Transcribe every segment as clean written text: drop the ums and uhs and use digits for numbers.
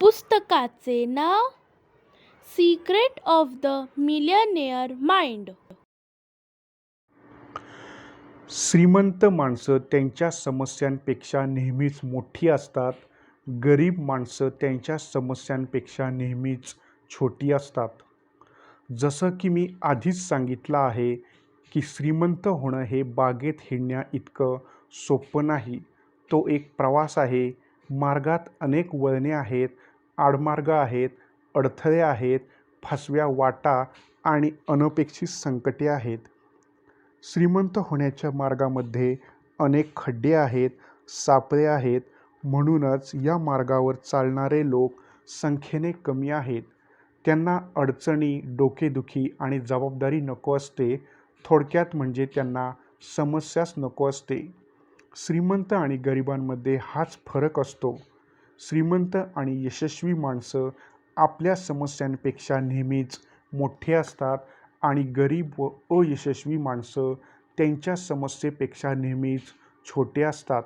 पुस्तकाचे नाव secret of the millionaire mind. श्रीमंत माणसं त्यांच्या समस्यांपेक्षा नेहमीच मोठी असतात. गरीब माणसं त्यांच्या समस्यांपेक्षा नेहमीच छोटी असतात. जसं की मी आधीच सांगितलं आहे की श्रीमंत होणं हे बागेत हिंडण्या इतकं सोपं नाही. तो एक प्रवास आहे. मार्गात अनेक वळणे आहेत, आडमार्ग आहेत, अडथळे आहेत, फसव्या वाटा आणि अनपेक्षित संकटे आहेत. श्रीमंत होण्याच्या मार्गामध्ये अनेक खड्डे आहेत, सापळे आहेत. म्हणूनच या मार्गावर चालणारे लोक संख्येने कमी आहेत. त्यांना अडचणी, डोकेदुखी आणि जबाबदारी नको असते. थोडक्यात म्हणजे त्यांना समस्याच नको असते. श्रीमंत आणि गरिबांमध्ये हाच फरक असतो. श्रीमंत आणि यशस्वी माणसं आपल्या समस्यांपेक्षा नेहमीच मोठे असतात आणि गरीब व अयशस्वी माणसं त्यांच्या समस्येपेक्षा नेहमीच छोटे असतात.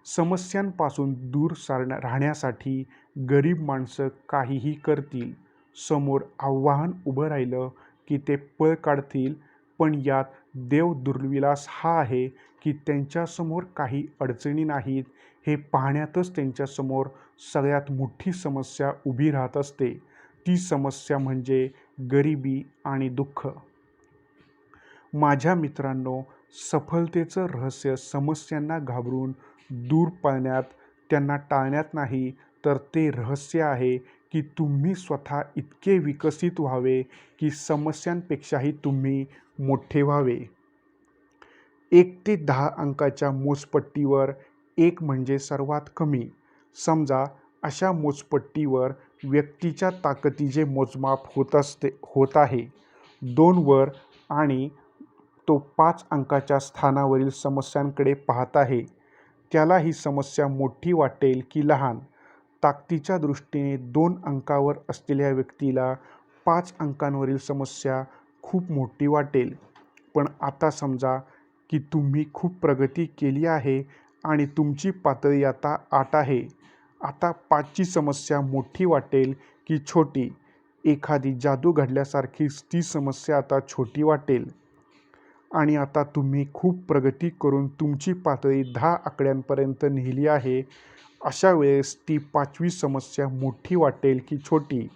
समस्यांपासून दूर राहण्यासाठी गरीब माणसं काहीही करतील. समोर आव्हान उभं राहिलं की ते पळ काढतील. पण यात देवदुर्विलास हा आहे की त्यांच्यासमोर काही अडचणी नाहीत हे पाहण्यातच त्यांच्यासमोर सगळ्यात मोठी समस्या उभी राहत असते. ती समस्या म्हणजे गरिबी आणि दुःख. माझ्या मित्रांनो, सफलतेचं रहस्य समस्यांना घाबरून दूर पळण्यात, त्यांना टाळण्यात नाही, तर ते रहस्य आहे की तुम्ही स्वतः इतके विकसित व्हावे की समस्यांपेक्षाही तुम्ही मोठे व्हावे. 1 ते 10 अंकाच्या मोजपट्टीवर 1 म्हणजे सर्वात कमी. समजा अशा मोजपट्टीवर व्यक्तीच्या ताकदीचे मोजमाप होत आहे 2 वर आणि तो 5 अंकाच्या स्थानावरील समस्यांकडे पाहत आहे. त्याला ही समस्या मोठी वाटेल की लहान? ताकदीच्या दृष्टीने 2 अंकावर असलेल्या व्यक्तीला 5 अंकांवरील समस्या खूप मोठी वाटेल. पण आता समजा की तुम्ही खूप प्रगती केली आहे आणि तुमची पातळी आता 8 आहे. आता 5ची समस्या मोठी वाटेल की छोटी? एखादी जादू घडल्यासारखीच ती समस्या आता छोटी वाटेल. आणि आता तुम्ही खूप प्रगती करून तुमची पातळी 10 आकड्यांपर्यंत नेली आहे. अशा वेळेस ती 5वी समस्या मोठी वाटेल की छोटी?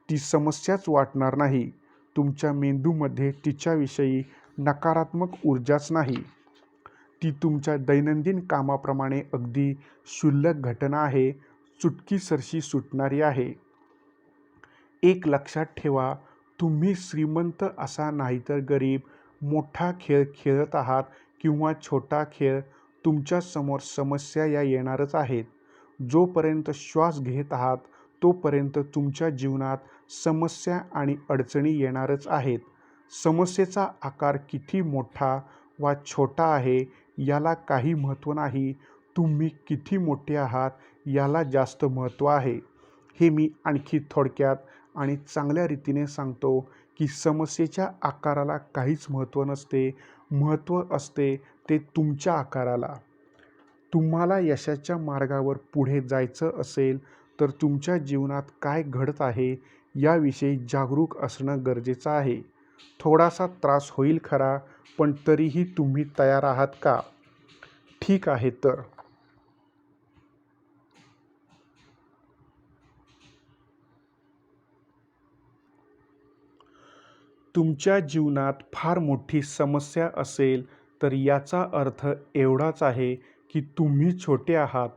ती समस्याच वाटणार नाही. तुमच्या मेंदूमध्ये तिच्याविषयी नकारात्मक ऊर्जाच नाही. ती तुमच्या दैनंदिन कामाप्रमाणे अगदी क्षुल्लक घटना आहे, चुटकीसरशी सुटणारी आहे. एक लक्षात ठेवा, तुम्ही श्रीमंत असा नाहीतर गरीब, मोठा खेळ खेळत आहात किंवा छोटा खेळ, तुमच्यासमोर समस्या या येणारच आहेत. जोपर्यंत श्वास घेत आहात तोपर्यंत तुमच्या जीवनात समस्या आणि अडचणी येणारच आहेत. समस्येचा आकार किती मोठा वा छोटा आहे याला काही महत्त्व नाही. तुम्ही किती मोठे आहात याला जास्त महत्त्व आहे. हे मी आणखी थोडक्यात आणि चांगल्या रीतीने सांगतो की समस्येच्या आकाराला काहीच महत्त्व नसते. महत्त्व असते ते तुमच्या आकाराला. तुम्हाला यशाच्या मार्गावर पुढे जायचं असेल तर तुमच्या जीवनात काय घडत आहे याविषयी जागरूक असणं गरजेचं आहे. थोडासा त्रास होईल खरा, पण तरीही तुम्ही तयार आहात का? ठीक आहे तर. तुमच्या जीवनात फार मोठी समस्या असेल तर याचा अर्थ एवढाच आहे की तुम्ही छोटे आहात.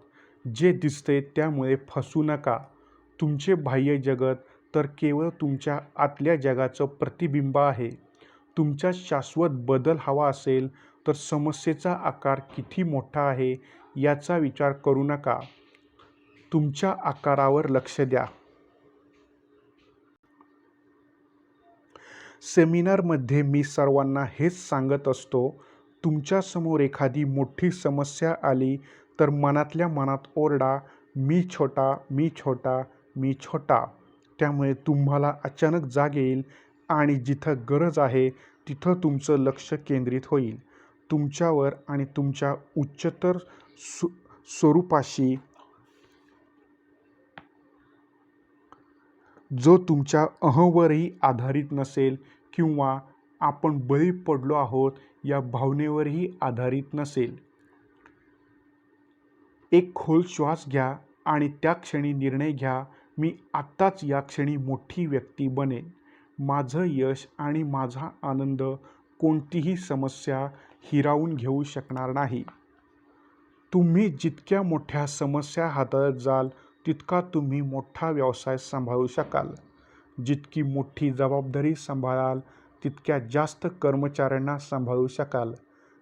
जे दिसते त्यामुळे फसू नका. तुमचे बाह्य जगत तर केवळ तुमच्या आतल्या जगाचं प्रतिबिंब आहे. तुमचा शाश्वत बदल हवा असेल तर समस्येचा आकार किती मोठा आहे याचा विचार करू नका. तुमच्या आकारावर लक्ष द्या. सेमिनारमध्ये मी सर्वांना हेच सांगत असतो, तुमच्यासमोर एखादी मोठी समस्या आली तर मनातल्या मनात ओरडा, मी छोटा, मी छोटा, मी छोटा. त्यामुळे तुम्हाला अचानक जाग येईल आणि जिथं गरज आहे तिथं तुमचं लक्ष केंद्रित होईल. तुमच्यावर आणि तुमच्या उच्चतर स्वरूपाशी जो तुमच्या अहंवरही आधारित नसेल किंवा आपण बळी पडलो आहोत या भावनेवरही आधारित नसेल. एक खोल श्वास घ्या आणि त्या क्षणी निर्णय घ्या, मी आत्ताच या क्षणी मोठी व्यक्ती बनेन. माझं यश आणि माझा आनंद कोणतीही समस्या हिरावून घेऊ शकणार नाही. तुम्ही जितक्या मोठ्या समस्या हाताळत जाल तितका तुम्ही मोठा व्यवसाय सांभाळू शकाल. जितकी मोठी जबाबदारी सांभाळाल तितक्या जास्त कर्मचाऱ्यांना सांभाळू शकाल.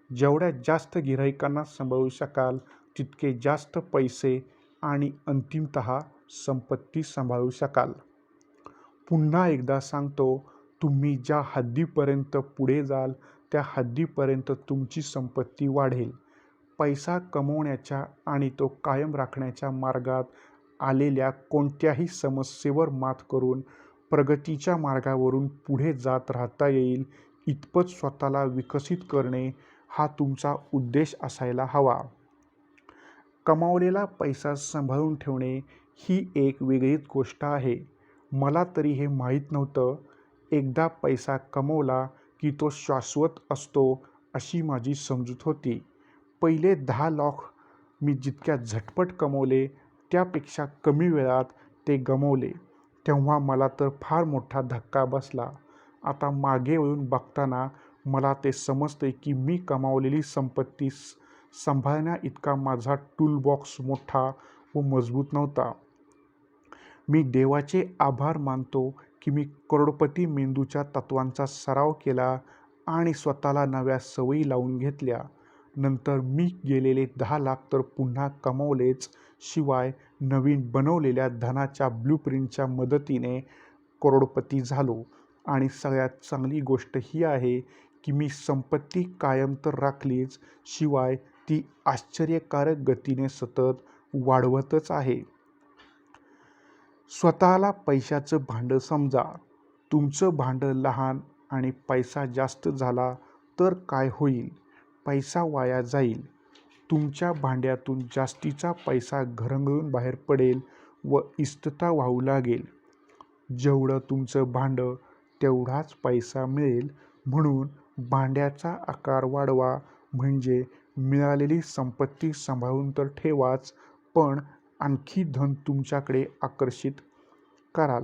जेवढ्या जास्त गिऱ्हाईकांना सांभाळू शकाल तितके जास्त पैसे आणि अंतिमतः संपत्ती सांभाळू शकाल. पुन्हा एकदा सांगतो, तुम्ही ज्या हद्दीपर्यंत पुढे जाल त्या हद्दीपर्यंत तुमची संपत्ती वाढेल. पैसा कमवण्याच्या आणि तो कायम राखण्याच्या मार्गात आलेल्या कोणत्याही समस्येवर मात करून प्रगतीच्या मार्गावरून पुढे जात राहता येईल इतपत स्वतःला विकसित करणे हा तुमचा उद्देश असायला हवा. कमावलेला पैसा सांभाळून ठेवणे ही एक वेगळीच गोष्ट आहे. मला तरी हे माहीत नव्हतं. एकदा पैसा कमवला की तो शाश्वत असतो अशी माझी समजूत होती. पहिले 10 लाख मी जितक्या झटपट कमवले त्यापेक्षा कमी वेळात ते गमावले. तेव्हा मला तर फार मोठा धक्का बसला. आता मागे वळून बघताना मला ते समजते की मी कमावलेली संपत्ती सांभाळण्या इतका माझा टूलबॉक्स मोठा व मजबूत नव्हता. मी देवाचे आभार मानतो की मी करोडपती मेंदूच्या तत्त्वांचा सराव केला आणि स्वतःला नव्या सवयी लावून घेतल्या. नंतर मी गेलेले 10 लाख तर पुन्हा कमावलेच, शिवाय नवीन बनवलेल्या धनाच्या ब्लूप्रिंटच्या मदतीने करोडपती झालो. आणि सगळ्यात चांगली गोष्ट ही आहे की मी संपत्ती कायम तर राखलीच, शिवाय ती आश्चर्यकारक गतीने सतत वाढवतच आहे. स्वतःला पैशाचं भांडं समजा. तुमचं भांडं लहान आणि पैसा जास्त झाला तर काय होईल? पैसा वाया जाईल. तुमच्या भांड्यातून जास्तीचा पैसा घरंगळून बाहेर पडेल व इष्टता वाहू लागेल. जेवढं तुमचं भांडं तेवढाच पैसा मिळेल. म्हणून भांड्याचा आकार वाढवा, म्हणजे मिळालेली संपत्ती सांभाळून तर ठेवाच, पण आणखी धन तुमच्याकडे आकर्षित कराल.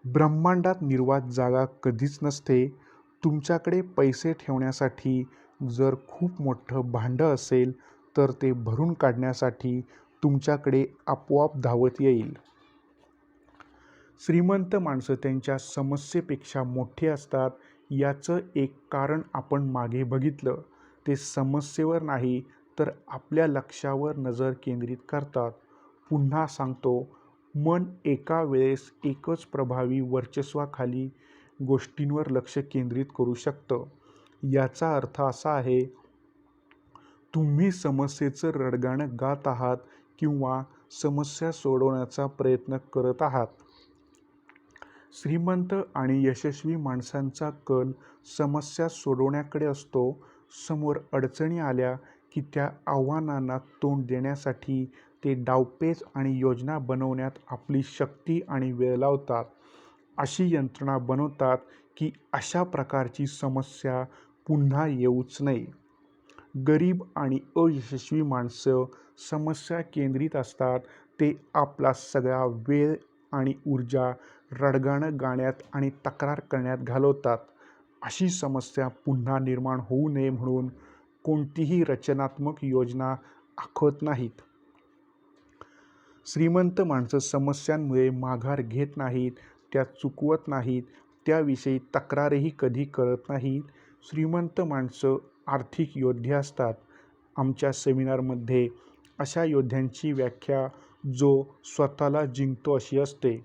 ब्रह्मांडात निर्वात जागा कधीच नसते. तुमच्याकडे पैसे ठेवण्यासाठी जर खूप मोठं भांडं असेल तर ते भरून काढण्यासाठी तुमच्याकडे आपोआप धावत येईल. श्रीमंत माणसं त्यांच्या समस्येपेक्षा मोठे असतात. याचं एक कारण आपण मागे बघितलं. ते समस्येवर नाही तर आपल्या लक्ष्यावर नजर केंद्रित करतात. पुन्हा सांगतो, मन एका वेळेस एकच प्रभावी वर्चस्वाखाली गोष्टींवर लक्ष केंद्रित करू शकतं. याचा अर्थ असा आहे, तुम्ही समस्येचं रडगाणं गात आहात किंवा समस्या सोडवण्याचा प्रयत्न करत आहात. श्रीमंत आणि यशस्वी माणसांचा कल समस्या सोडवण्याकडे असतो. समोर अडचणी आल्या की त्या आव्हानांना तोंड देण्यासाठी ते डावपेच आणि योजना बनवण्यात आपली शक्ती आणि वेळ लावतात. अशी यंत्रणा बनवतात की अशा प्रकारची समस्या पुन्हा येऊच नये. गरीब आणि अयशस्वी माणसं समस्या केंद्रित असतात. ते आपला सगळा वेळ आणि ऊर्जा रडगाणं गाण्यात आणि तक्रार करण्यात घालवतात. अशी समस्या पुन्हा निर्माण होऊ नये म्हणून कोणतीही रचनात्मक योजना आखत नाहीत. श्रीमंत माणसं समस्यांमुळे माघार घेत नाहीत, त्या चुकवत नाहीत, त्याविषयी तक्रारही कधी करत नाहीत. श्रीमंत माणसं आर्थिक योद्धे असतात. आमच्या सेमिनारमध्ये अशा योद्ध्यांची व्याख्या जो स्वतःला जिंकतो अशी असते.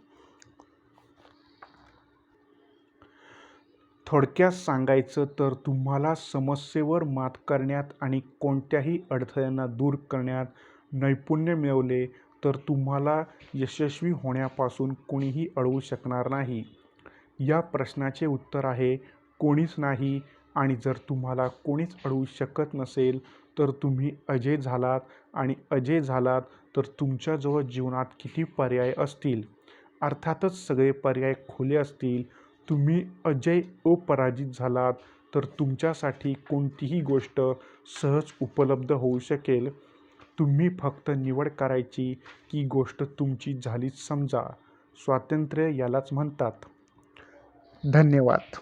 थोडक्यात सांगायचं तर तुम्हाला समस्येवर मात करण्यात आणि कोणत्याही अडथळ्यांना दूर करण्यात नैपुण्य मिळवले तर तुम्हाला यशस्वी होण्यापासून कोणीही अडवू शकणार नाही. या प्रश्नाचे उत्तर आहे कोणीच नाही. आणि जर तुम्हाला कोणीच अडवू शकत नसेल तर तुम्ही अजय झालात आणि अजय झालात तर तुमच्याजवळ जीवनात किती पर्याय असतील. अर्थातच सगळे पर्याय खुले असतील. तुम्ही अजय अपराजित झालात तर तुमच्यासाठी कोणतीही गोष्ट सहज उपलब्ध होऊ शकेल. तुम्ही फक्त निवड करायची की गोष्ट तुमची झालीच समजा. स्वातंत्र्य यालाच म्हणतात. धन्यवाद.